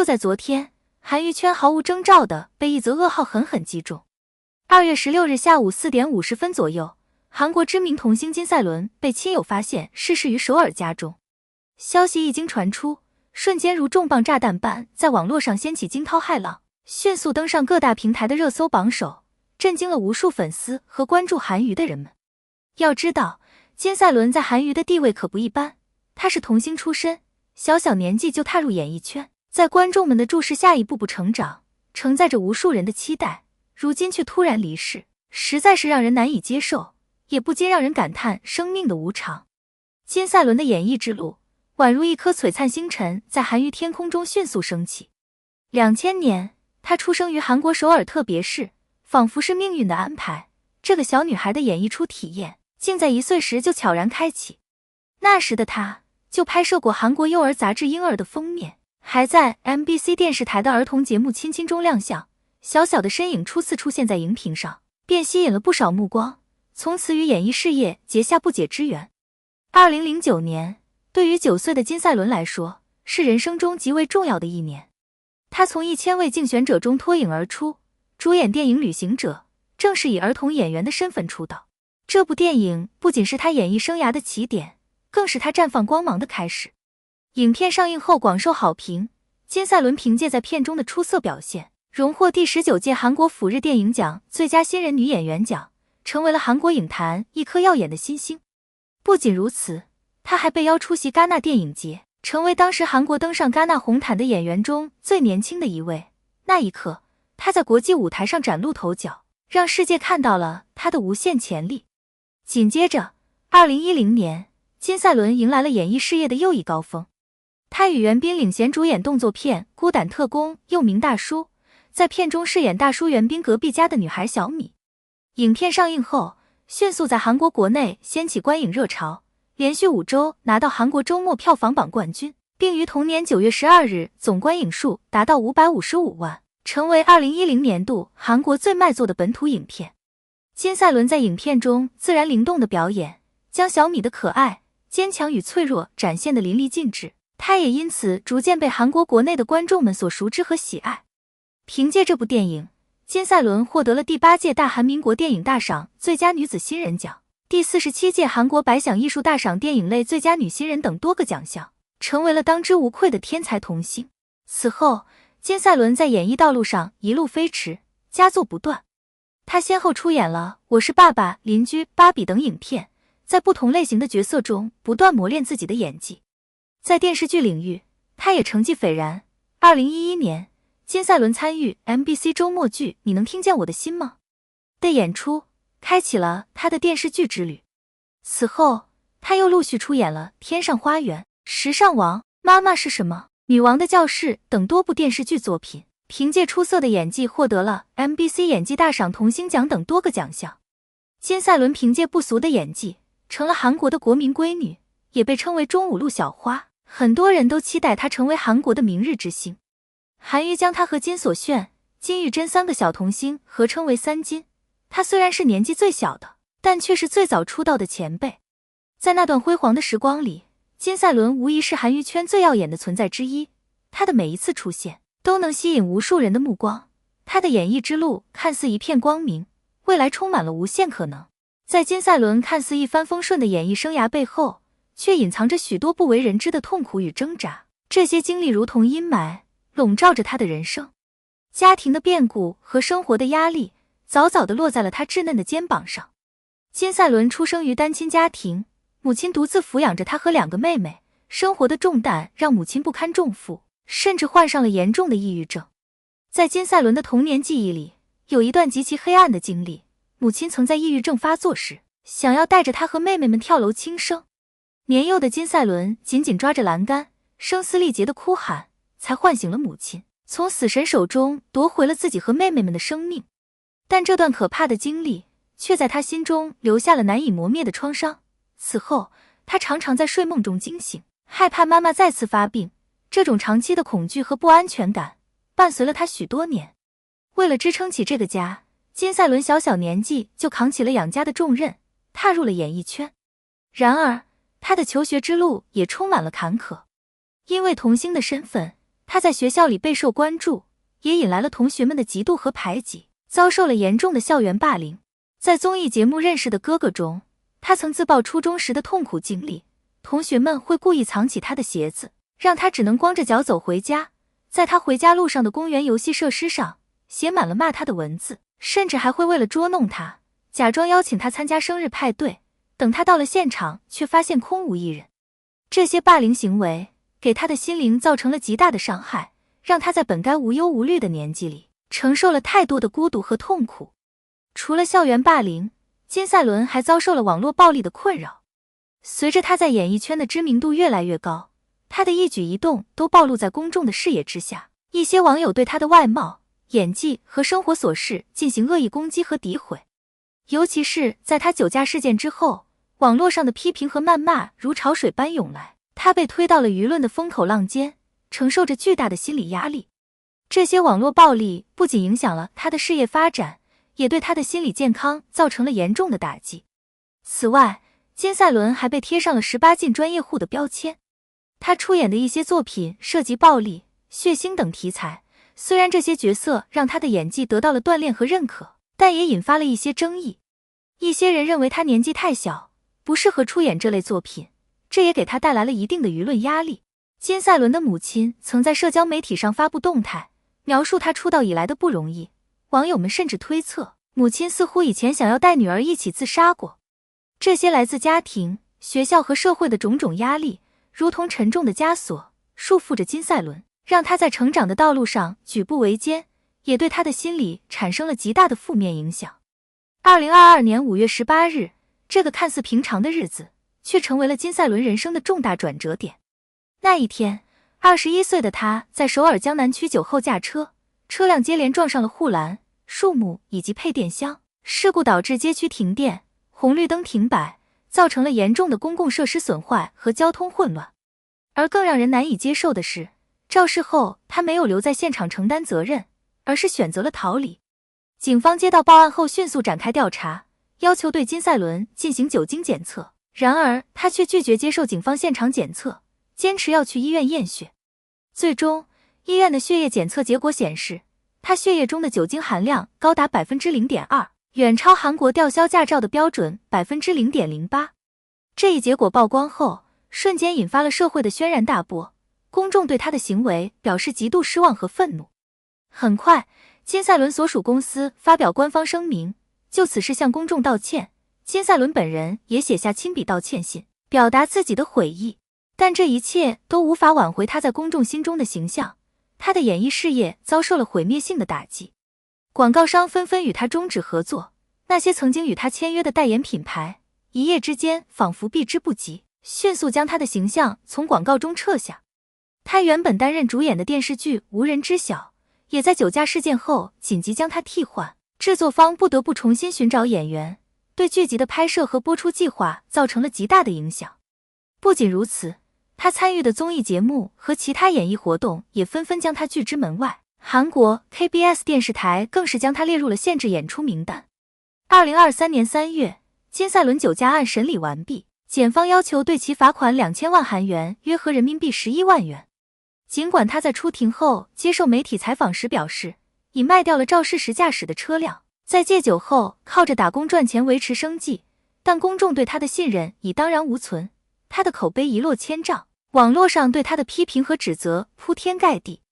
就在昨天，韩娱圈毫无征兆地被一则噩耗狠狠击中。2月16日下午4点50分左右，韩国知名童星金赛纶被亲友发现逝世于首尔家中。消息一经传出，瞬间如重磅炸弹般在网络上掀起惊涛骇浪，迅速登上各大平台的热搜榜首，震惊了无数粉丝和关注韩娱的人们。要知道，金赛纶在韩娱的地位可不一般，他是童星出身，小小年纪就踏入演艺圈，在观众们的注视下一步步成长，承载着无数人的期待，如今却突然离世，实在是让人难以接受，也不禁让人感叹生命的无常。金赛纶的演艺之路宛如一颗璀璨星辰，在韩娱天空中迅速升起。2000年，她出生于韩国首尔特别市，仿佛是命运的安排，这个小女孩的演艺初体验竟在1岁时就悄然开启。那时的她就拍摄过韩国幼儿杂志《婴儿》的封面，还在 MBC 电视台的儿童节目《亲亲》中亮相。小小的身影初次出现在荧屏上，便吸引了不少目光，从此与演艺事业结下不解之缘。2009年，对于9岁的金赛纶来说，是人生中极为重要的一年。她从1000位竞选者中脱颖而出，主演电影《旅行者》，正是以儿童演员的身份出道。这部电影不仅是她演艺生涯的起点，更是她绽放光芒的开始。影片上映后广受好评，金赛纶凭借在片中的出色表现，荣获第19届韩国釜日电影奖最佳新人女演员奖，成为了韩国影坛一颗耀眼的新星。不仅如此，她还被邀出席戛纳电影节，成为当时韩国登上戛纳红毯的演员中最年轻的一位。那一刻，她在国际舞台上崭露头角，让世界看到了她的无限潜力。紧接着，2010年，金赛纶迎来了演艺事业的又一高峰。她与袁彬领衔主演动作片《孤胆特工》，又名大叔，在片中饰演大叔袁彬隔壁家的女孩小米。影片上映后，迅速在韩国国内掀起观影热潮，连续5周拿到韩国周末票房榜冠军，并于同年9月12日总观影数达到555万，成为2010年度韩国最卖座的本土影片。金赛纶在影片中自然灵动的表演，将小米的可爱、坚强与脆弱展现得淋漓尽致，她也因此逐渐被韩国国内的观众们所熟知和喜爱。凭借这部电影，金赛纶获得了第8届大韩民国电影大赏最佳女子新人奖、第47届韩国百想艺术大赏电影类最佳女新人等多个奖项，成为了当之无愧的天才童星。此后，金赛纶在演艺道路上一路飞驰，佳作不断。她先后出演了《我是爸爸》《邻居》《芭比》等影片，在不同类型的角色中不断磨练自己的演技。在电视剧领域，她也成绩斐然。2011年，金赛纶参与 MBC 周末剧《你能听见我的心吗》的演出，开启了她的电视剧之旅。此后，她又陆续出演了《天上花园》《时尚王》《妈妈是什么》《女王的教室》等多部电视剧作品，凭借出色的演技获得了 MBC 演技大赏童星奖等多个奖项。金赛纶凭借不俗的演技，成了韩国的国民闺女，也被称为中五路小花，很多人都期待她成为韩国的明日之星。韩娱将她和金所炫、金玉珍3个小童星合称为3金。她虽然是年纪最小的，但却是最早出道的前辈。在那段辉煌的时光里，金赛纶无疑是韩娱圈最耀眼的存在之一。她的每一次出现都能吸引无数人的目光，她的演艺之路看似一片光明，未来充满了无限可能。在金赛纶看似一帆风顺的演艺生涯背后，却隐藏着许多不为人知的痛苦与挣扎，这些经历如同阴霾，笼罩着她的人生。家庭的变故和生活的压力早早地落在了她稚嫩的肩膀上。金赛纶出生于单亲家庭，母亲独自抚养着她和2个妹妹，生活的重担让母亲不堪重负，甚至患上了严重的抑郁症。在金赛纶的童年记忆里，有一段极其黑暗的经历，母亲曾在抑郁症发作时，想要带着她和妹妹们跳楼轻生。年幼的金赛纶紧紧抓着栏杆，声嘶力竭的哭喊，才唤醒了母亲，从死神手中夺回了自己和妹妹们的生命。但这段可怕的经历却在她心中留下了难以磨灭的创伤。此后，她常常在睡梦中惊醒，害怕妈妈再次发病。这种长期的恐惧和不安全感伴随了她许多年。为了支撑起这个家，金赛纶小年纪就扛起了养家的重任，踏入了演艺圈。然而，她的求学之路也充满了坎坷。因为童星的身份，他在学校里备受关注，也引来了同学们的嫉妒和排挤，遭受了严重的校园霸凌。在综艺节目《认识的哥哥》中，他曾自曝初中时的痛苦经历，同学们会故意藏起他的鞋子，让他只能光着脚走回家。在他回家路上的公园游戏设施上，写满了骂他的文字，甚至还会为了捉弄他，假装邀请他参加生日派对。等他到了现场，却发现空无一人。这些霸凌行为给他的心灵造成了极大的伤害，让他在本该无忧无虑的年纪里，承受了太多的孤独和痛苦。除了校园霸凌，金赛纶还遭受了网络暴力的困扰。随着他在演艺圈的知名度越来越高，他的一举一动都暴露在公众的视野之下。一些网友对他的外貌、演技和生活琐事进行恶意攻击和诋毁。尤其是在他酒驾事件之后，网络上的批评和谩骂如潮水般涌来，他被推到了舆论的风口浪尖，承受着巨大的心理压力。这些网络暴力不仅影响了他的事业发展，也对他的心理健康造成了严重的打击。此外，金赛纶还被贴上了18禁专业户的标签。他出演的一些作品涉及暴力、血腥等题材，虽然这些角色让他的演技得到了锻炼和认可，但也引发了一些争议。一些人认为他年纪太小，不适合出演这类作品，这也给他带来了一定的舆论压力。金赛纶的母亲曾在社交媒体上发布动态，描述他出道以来的不容易，网友们甚至推测，母亲似乎以前想要带女儿一起自杀过。这些来自家庭、学校和社会的种种压力，如同沉重的枷锁，束缚着金赛纶，让他在成长的道路上举步维艰，也对他的心理产生了极大的负面影响。2022年5月18日，这个看似平常的日子，却成为了金赛纶人生的重大转折点。那一天，21岁的他在首尔江南区酒后驾车，车辆接连撞上了护栏、树木以及配电箱，事故导致街区停电，红绿灯停摆，造成了严重的公共设施损坏和交通混乱。而更让人难以接受的是，肇事后他没有留在现场承担责任，而是选择了逃离。警方接到报案后迅速展开调查，要求对金赛纶进行酒精检测，然而他却拒绝接受警方现场检测，坚持要去医院验血。最终，医院的血液检测结果显示，他血液中的酒精含量高达 0.2%， 远超韩国吊销驾照的标准 0.08%。这一结果曝光后，瞬间引发了社会的轩然大波，公众对他的行为表示极度失望和愤怒。很快，金赛纶所属公司发表官方声明，就此事向公众道歉。金赛纶本人也写下亲笔道歉信，表达自己的悔意。但这一切都无法挽回他在公众心中的形象，他的演艺事业遭受了毁灭性的打击。广告商纷纷与他终止合作，那些曾经与他签约的代言品牌，一夜之间仿佛避之不及，迅速将他的形象从广告中撤下。他原本担任主演的电视剧《无人知晓》，也在酒驾事件后紧急将他替换，制作方不得不重新寻找演员，对剧集的拍摄和播出计划造成了极大的影响。不仅如此，他参与的综艺节目和其他演艺活动也纷纷将他拒之门外，韩国 KBS 电视台更是将他列入了限制演出名单。2023年3月，金赛纶酒驾案审理完毕，检方要求对其罚款2000万韩元，约合人民币11万元。尽管他在出庭后接受媒体采访时表示，已卖掉了肇事时驾驶的车辆，在戒酒后靠着打工赚钱维持生计，但公众对他的信任已荡然无存，他的口碑一落千丈，网络上对他的批评和指责铺天盖地。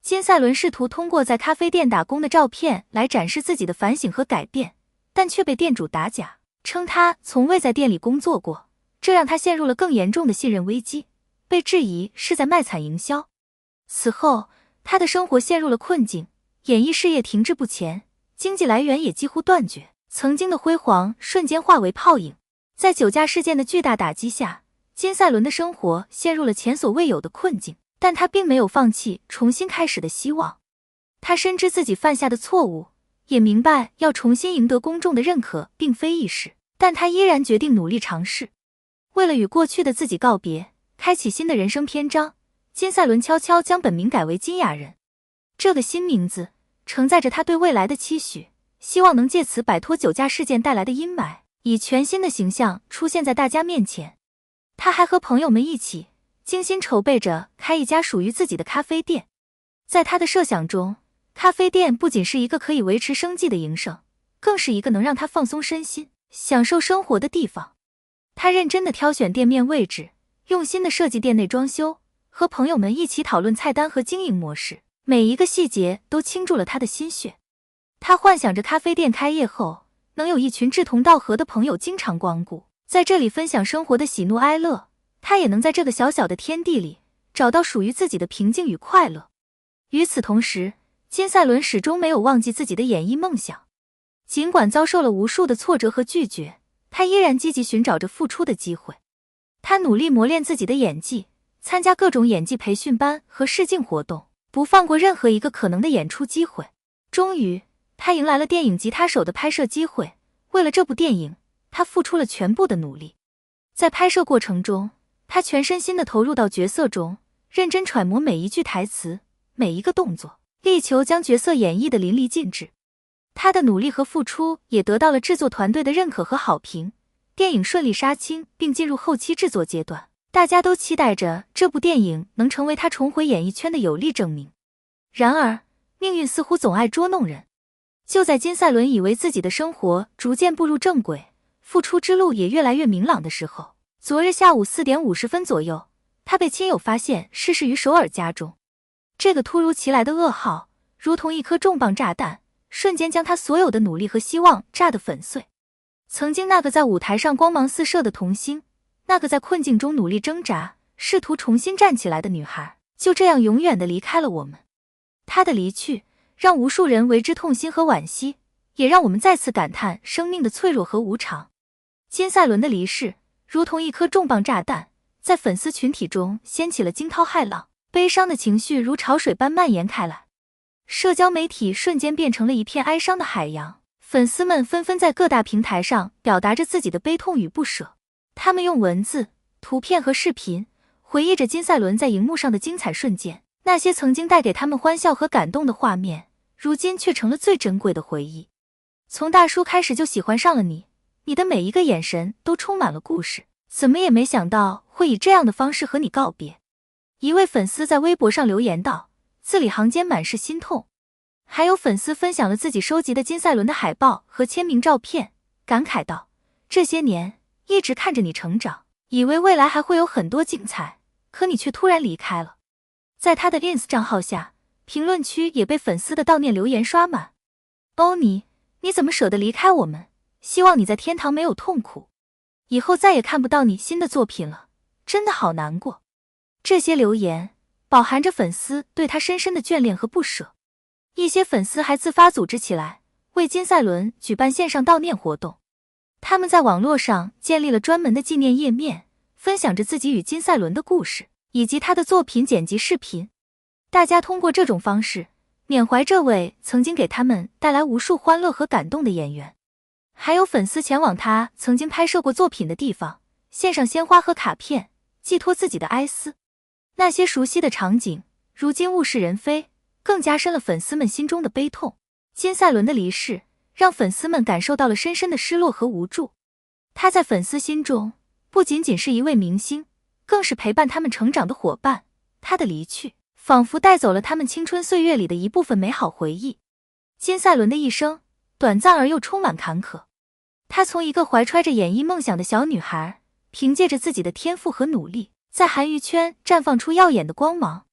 金赛纶试图通过在咖啡店打工的照片来展示自己的反省和改变，但却被店主打假，称他从未在店里工作过，这让他陷入了更严重的信任危机，被质疑是在卖惨营销。此后，他的生活陷入了困境，演艺事业停滞不前，经济来源也几乎断绝，曾经的辉煌瞬间化为泡影。在酒驾事件的巨大打击下，金赛纶的生活陷入了前所未有的困境，但他并没有放弃重新开始的希望。他深知自己犯下的错误，也明白要重新赢得公众的认可并非易事，但他依然决定努力尝试。为了与过去的自己告别，开启新的人生篇章，金赛纶悄悄将本名改为金雅人。这个新名字承载着他对未来的期许，希望能借此摆脱酒驾事件带来的阴霾，以全新的形象出现在大家面前。他还和朋友们一起精心筹备着开一家属于自己的咖啡店。在他的设想中，咖啡店不仅是一个可以维持生计的营生，更是一个能让他放松身心、享受生活的地方。他认真地挑选店面位置，用心地设计店内装修，和朋友们一起讨论菜单和经营模式，每一个细节都倾注了他的心血。他幻想着咖啡店开业后，能有一群志同道合的朋友经常光顾，在这里分享生活的喜怒哀乐，他也能在这个小小的天地里找到属于自己的平静与快乐。与此同时，金赛伦始终没有忘记自己的演艺梦想。尽管遭受了无数的挫折和拒绝，他依然积极寻找着复出的机会。他努力磨练自己的演技，参加各种演技培训班和试镜活动，不放过任何一个可能的演出机会。终于，他迎来了电影《吉他手》的拍摄机会。为了这部电影，他付出了全部的努力。在拍摄过程中，他全身心地投入到角色中，认真揣摩每一句台词，每一个动作，力求将角色演绎得淋漓尽致。他的努力和付出也得到了制作团队的认可和好评，电影顺利杀青并进入后期制作阶段，大家都期待着这部电影能成为他重回演艺圈的有力证明。然而，命运似乎总爱捉弄人。就在金赛伦以为自己的生活逐渐步入正轨，复出之路也越来越明朗的时候，昨日下午4点50分左右，他被亲友发现逝世于首尔家中。这个突如其来的噩耗，如同一颗重磅炸弹，瞬间将他所有的努力和希望炸得粉碎。曾经那个在舞台上光芒四射的童星，那个在困境中努力挣扎，试图重新站起来的女孩，就这样永远地离开了我们。她的离去，让无数人为之痛心和惋惜，也让我们再次感叹生命的脆弱和无常。金赛伦的离世，如同一颗重磅炸弹，在粉丝群体中掀起了惊涛骇浪，悲伤的情绪如潮水般蔓延开来。社交媒体瞬间变成了一片哀伤的海洋，粉丝们纷纷在各大平台上表达着自己的悲痛与不舍。他们用文字、图片和视频回忆着金赛伦在荧幕上的精彩瞬间，那些曾经带给他们欢笑和感动的画面，如今却成了最珍贵的回忆。从大叔开始就喜欢上了你，你的每一个眼神都充满了故事，怎么也没想到会以这样的方式和你告别。一位粉丝在微博上留言道，字里行间满是心痛。还有粉丝分享了自己收集的金赛伦的海报和签名照片，感慨道，这些年一直看着你成长，以为未来还会有很多精彩，可你却突然离开了。在他的 ins 账号下，评论区也被粉丝的悼念留言刷满。欧尼，你怎么舍得离开我们？希望你在天堂没有痛苦，以后再也看不到你新的作品了，真的好难过。这些留言饱含着粉丝对他深深的眷恋和不舍。一些粉丝还自发组织起来，为金赛伦举办线上悼念活动。他们在网络上建立了专门的纪念页面，分享着自己与金赛伦的故事，以及他的作品剪辑视频。大家通过这种方式，缅怀这位曾经给他们带来无数欢乐和感动的演员。还有粉丝前往他曾经拍摄过作品的地方，献上鲜花和卡片，寄托自己的哀思。那些熟悉的场景，如今物是人非，更加深了粉丝们心中的悲痛。金赛伦的离世，让粉丝们感受到了深深的失落和无助。他在粉丝心中，不仅仅是一位明星，更是陪伴他们成长的伙伴。他的离去，仿佛带走了他们青春岁月里的一部分美好回忆。金赛伦的一生，短暂而又充满坎坷。她从一个怀揣着演艺梦想的小女孩，凭借着自己的天赋和努力，在韩娱圈绽放出耀眼的光芒。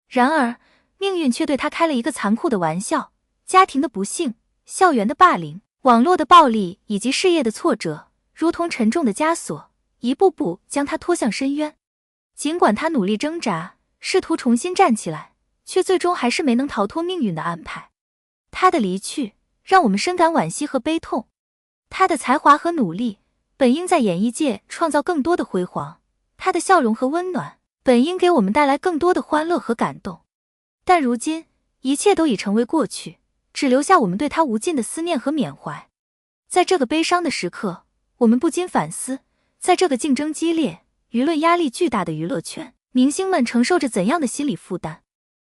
然而，命运却对她开了一个残酷的玩笑，家庭的不幸、校园的霸凌、网络的暴力以及事业的挫折，如同沉重的枷锁，一步步将她拖向深渊。尽管她努力挣扎，试图重新站起来，却最终还是没能逃脱命运的安排。她的离去，让我们深感惋惜和悲痛。她的才华和努力，本应在演艺界创造更多的辉煌，她的笑容和温暖，本应给我们带来更多的欢乐和感动。但如今，一切都已成为过去，只留下我们对她无尽的思念和缅怀。在这个悲伤的时刻，我们不禁反思，在这个竞争激烈、舆论压力巨大的娱乐圈，明星们承受着怎样的心理负担？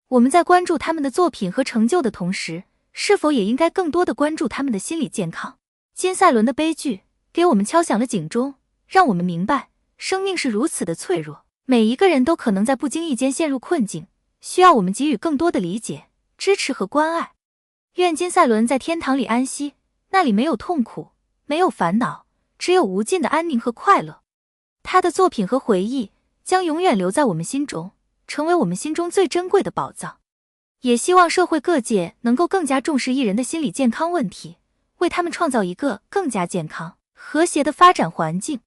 我们在关注他们的作品和成就的同时，是否也应该更多的关注他们的心理健康？金赛伦的悲剧给我们敲响了警钟，让我们明白，生命是如此的脆弱，每一个人都可能在不经意间陷入困境，需要我们给予更多的理解、支持和关爱。愿金赛伦在天堂里安息，那里没有痛苦，没有烦恼，只有无尽的安宁和快乐。他的作品和回忆将永远留在我们心中，成为我们心中最珍贵的宝藏。也希望社会各界能够更加重视艺人的心理健康问题，为他们创造一个更加健康、和谐的发展环境。